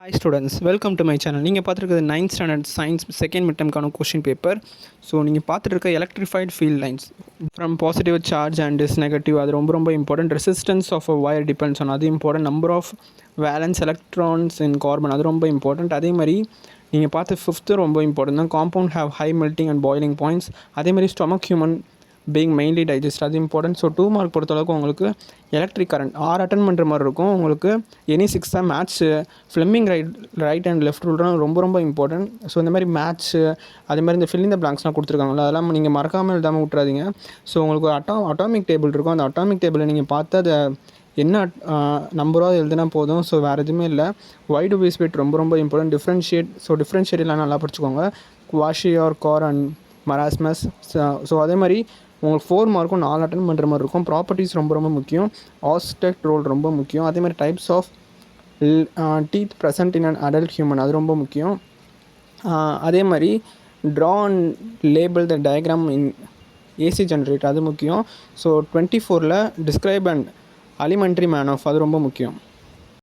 Hi students, welcome to my channel. நீங்கள் பார்த்துருக்கிறது 9th standard science second midtermக்கான question paper. So நீங்கள் பார்த்துருக்க electrified field lines from positive charge and is negative. அது ரொம்ப important. Resistance of a wire depends on அது important. Number of valence electrons in carbon அது ரொம்ப important. அதே மாதிரி நீங்கள் பார்த்து ஃபிஃப்த்து ரொம்ப இம்பார்ட்டன்ட் தான். Compound have high melting and boiling points. அதே மாதிரி stomach human being mainly digest அது இம்பார்ட்டன்ட். ஸோ 2 மார்க் பொறுத்தளவுக்கு உங்களுக்கு எலக்ட்ரிக் கரண்ட் 6 அட்டன் பண்ணுற மாதிரி இருக்கும். உங்களுக்கு எனி 6 தான் match. Fleming right and left ரூல்லாம் ரொம்ப இம்பார்ட்டன்ட். ஸோ இந்த மாதிரி மேட்ச்சு அதே மாதிரி இந்த ஃபில்லிங் த பிளாங்க்ஸ்லாம் கொடுத்துருக்காங்களா, அதெல்லாம் நீங்கள் மறக்காமல் எழுதாமல் விட்றாதீங்க. ஸோ உங்களுக்கு ஒரு அட்டாமிக் டேபிள் இருக்கும். அந்த அட்டாமிக் டேபிளை நீங்கள் பார்த்து அதை என்ன நம்பராக எழுதுனா போதும். ஸோ வேறு எதுவுமே இல்லை. வைடு வீஸ்பேட் ரொம்ப இம்பார்ட்டன்ட். டிஃப்ரென்ஷியேட் எல்லாம் நல்லா படிச்சுக்கோங்க. குவாஷியார் கார் அண்ட் மராஸ்மஸ். ஸோ அதே மாதிரி உங்களுக்கு 4 மார்க்கும் 4 அட்டன் பண்ணுற மாதிரி இருக்கும். ப்ராப்பர்ட்டிஸ் ரொம்ப முக்கியம். ஆஸ்டெக்ட் ரோல் ரொம்ப முக்கியம். அதே மாதிரி types of teeth present in an adult human அது ரொம்ப முக்கியம். அதே மாதிரி draw and label the diagram in AC generator அது முக்கியம். ஸோ 24ல் describe and alimentary man of அது ரொம்ப முக்கியம்.